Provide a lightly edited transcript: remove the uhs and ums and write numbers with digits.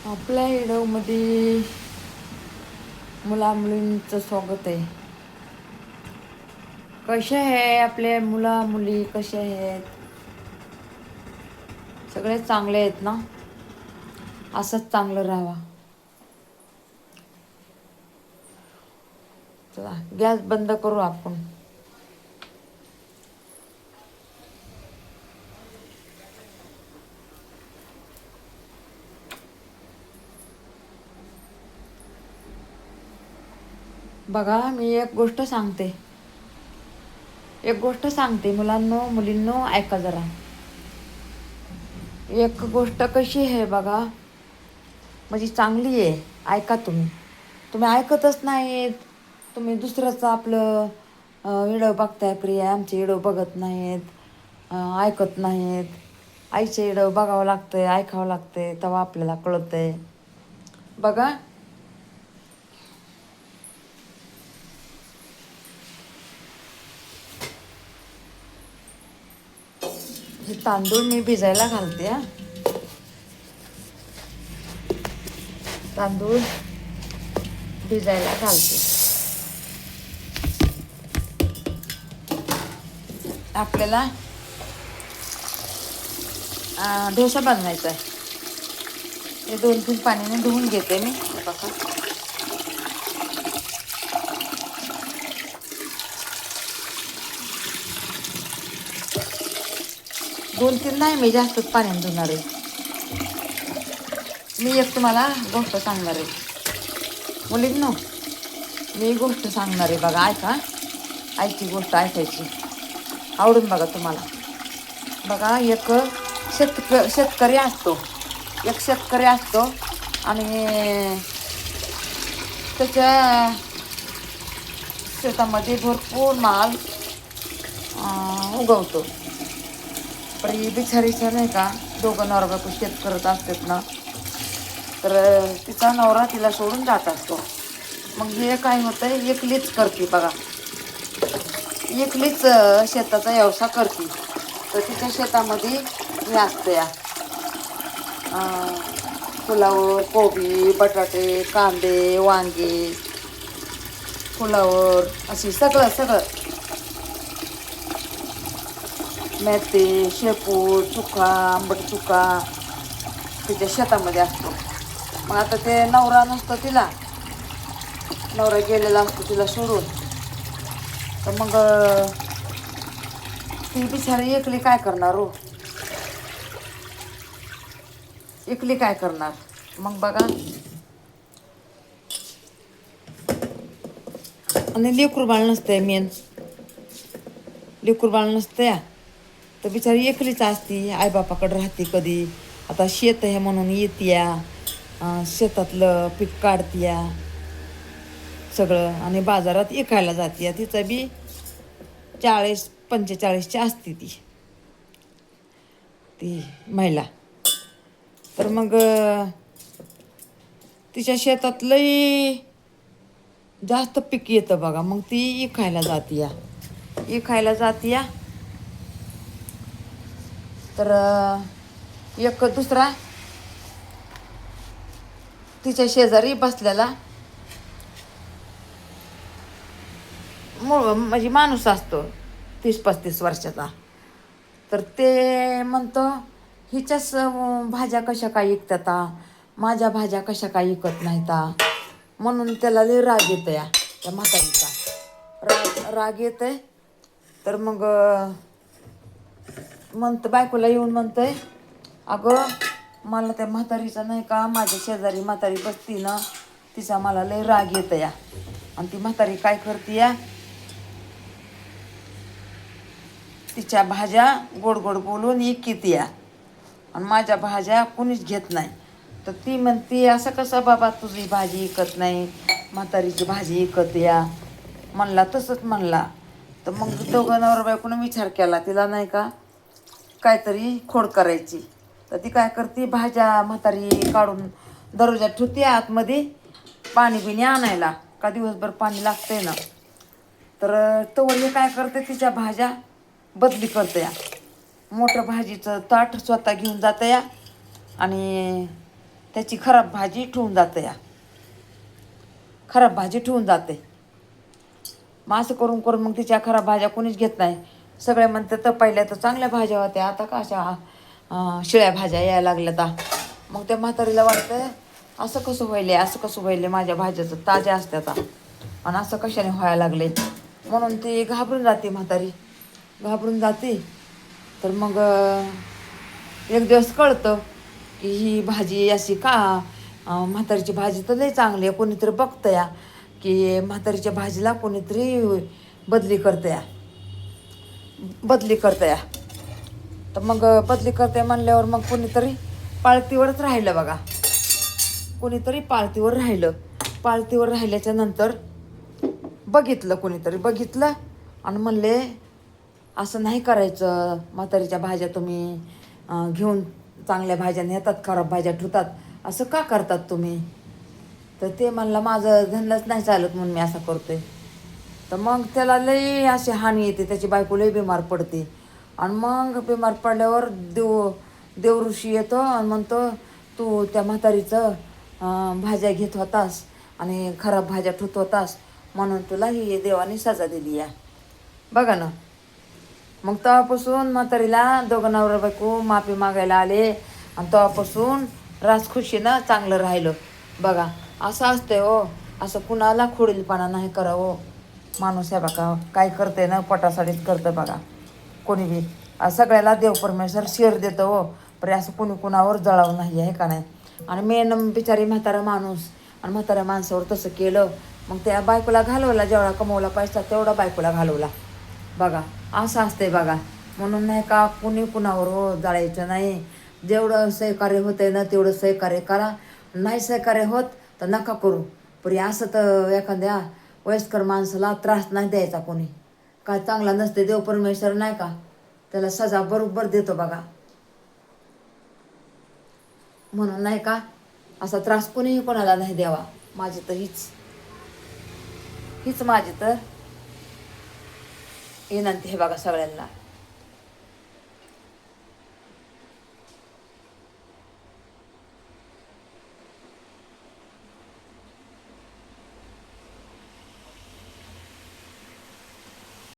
आपल्या व्हिडिओमध्ये मुला मुलींचं स्वागत आहे. कसे आहे आपले मुला मुली, कसे आहेत? सगळे चांगले आहेत ना? असंच चांगलं राहावा. चला गॅस बंद करू आपण. बघा, मी एक गोष्ट सांगते मुलांनो मुलींनो, ऐका जरा. एक गोष्ट कशी आहे बघा, म्हणजे चांगली आहे. ऐका तुम्ही ऐकतच नाहीत. तुम्ही दुसऱ्याचं आपलं व्हिडिओ बघताय. प्रिया आमचे व्हिडिओ बघत नाहीत, ऐकत नाहीत. आईचे व्हिडिओ बघावं लागतंय, ऐकावं लागतंय, तेव्हा आपल्याला कळतंय. बघा, हे तांदूळ मी भिजायला घालते. तांदूळ भिजायला घालते. आपल्याला डोसा बनवायचा आहे. हे 2-3 पाण्याने धुवून घेते मी. बघा, 2-3 नाही, मी जास्तच पाण्याने धुणार आहे. मी एक तुम्हाला गोष्ट सांगणार आहे मुलींनो. मी गोष्ट सांगणार आहे बघा, ऐका. आईची गोष्ट ऐकायची, आवडून बघा तुम्हाला. बघा, एक शेतकरी असतो आणि त्याच्या शेतामध्ये भरपूर माल उगवतो. पण ही बिचारीचं नाही का, दोघं नवरा बायको शेत करत असतात ना, तर तिचा नवरा तिला सोडून जात असतो. मग हे काय होतं, एकलीच करते बघा, एकलीच शेताचा व्यवसाय करते. तर तिच्या शेतामध्ये हे असतं या फुलावर, कोबी, बटाटे, कांदे, वांगे, फुलावर अशी सगळं मेथी, शेपू, चुका, आंबट चुका तिच्या शेतामध्ये असतो. मग आता ते नवरा नसतो, नवरा गेलेला असतो तिला सोडून. तर मग ती बिचारी एकली काय करणार हो, एकली काय करणार. मग बघा, आणि लेकरू बाळ नसतंय, लेकरू बाळ नसतंय. तर बिचारी एकलीच असती, आईबापाकडे राहते. कधी आता शेत आहे म्हणून येत्या, शेतातलं पीक काढत्या सगळं, आणि बाजारात विकायला जाते. तिचा बी 40-45ची असते ती महिला. तर मग तिच्या शेतात लई जास्त पीक येतं बघा. मग ती विकायला जातीया. तर एक दुसरा तिच्या शेजारी बसलेला म्हणजे माणूस असतो 30-35 वर्षाचा. तर ते म्हणतो, हिच्याच भाज्या कशा काय विकतात, माझ्या भाज्या कशा काय विकत नाहीता. म्हणून त्याला लई राग येतं या त्या म्हातारीचा. राग येतंय. तर मग बायकोला येऊन म्हणतंय, अगं मला त्या म्हातारीचा नाही का, माझ्या शेजारी म्हातारी बसती ना, तिचा मला लई राग येतं या. आणि ती म्हातारी काय करते या, तिच्या भाज्या गोड गोड बोलून विकते या, आणि माझ्या भाज्या कोणीच घेत नाही. तर ती म्हणते, असं कसं बाबा तुझी भाजी विकत नाही, म्हातारीची भाजी विकत या. म्हणला तसंच म्हणला. तर मग दोघं नवरा बायकोनं विचार केला, तिला नाही का काहीतरी खोड करायची. तर ती काय करते, भाज्या म्हातारी काढून दरवाजात ठेवते आतमध्ये, पाणी बिणी आणायला, का दिवसभर पाणी लागतंय ना. तर तोवर हे काय करते, तिच्या भाज्या बदली करते या. मोठं भाजीचं ताट स्वतः घेऊन जातं या, आणि त्याची खराब भाजी ठेवून जाते या, खराब भाजी ठेवून जाते. मग असं करून करून मग तिच्या खराब भाज्या कोणीच घेत नाही. सगळे म्हणते तर पहिल्या तर चांगल्या भाज्या होत्या, आता का अशा शिळ्या भाज्या यायला लागल्या तर. मग त्या म्हातारीला वाटतं असं कसं व्हायले, असं कसं व्हायले, माझ्या भाज्याचं ताज्या असत्यात आणि असं कशाने व्हायला लागले. म्हणून ती घाबरून जाते म्हातारी, घाबरून जाते. तर मग एक दिवस कळतं की ही भाजी अशी का, म्हातारीची भाजी तर लई चांगली आहे. कोणीतरी बघतं या की म्हातारीच्या भाजीला कोणीतरी बदली करतं या, बदली करतं या. तर मग बदली करते म्हणल्यावर मग कोणीतरी पाळतीवरच राहिलं बघा, कोणीतरी पाळतीवर राहिलं. पाळतीवर राहिल्याच्या नंतर बघितलं, कोणीतरी बघितलं आणि म्हणले असं नाही करायचं, म्हातारीच्या भाज्या तुम्ही घेऊन चांगल्या भाज्या नेतात, खराब भाज्या ठेवतात, असं का करतात तुम्ही. तर ते म्हणलं माझं धंदाच नाही चालत म्हणून मी असं करतोय. तर मग त्याला लई अशी हानी येते, त्याची बायको लई बिमार पडते. आणि मग बिमार पडल्यावर देवऋषी येतो आणि म्हणतो तू त्या म्हातारीचं भाज्या घेत होतास आणि खराब भाज्या ठेवत होतास म्हणून तुला ही देवाने सजा दिली आहे. बघा ना. मग तेव्हापासून म्हातारीला दोघं नवरा बायको माफी मागायला आले आणि तेव्हापासून राजखुशीनं चांगलं राहिलं. बघा असं असतंय हो, असं कुणाला खोडीलपणा नाही करावं. माणूस आहे बघा काय करते ना, पोटासाठीच करतं बघा कोणी बी. सगळ्याला देव परमेश्वर शेर देतं हो, पण असं कोणी कुणावर जळावं नाही आहे का नाही. आणि मेन बिचारी म्हातारा माणूस आणि म्हाताऱ्या माणसावर तसं केलं. मग त्या बायकोला घालवला, जेवढा कमवला पैसा तेवढा बायकोला घालवला. बघा असं असतंय बघा. म्हणून नाही का कुणी कुणावर हो जाळायचं नाही. जेवढं सहकार्य होतंय ना तेवढं सहकार्य करा, नाही सहकार्य होत तर नका करू. पण असं तर एखाद्या वयस्कर माणसाला त्रास नाही द्यायचा कोणी. काय चांगला नसते, देव परमेश्वर नाही का त्याला सजा बरोबर देतो बघा. म्हणून नाही का असा त्रास कोणीही कोणाला नाही द्यावा. माझी तर हीच माझी तर विनंती आहे बघा सगळ्यांना.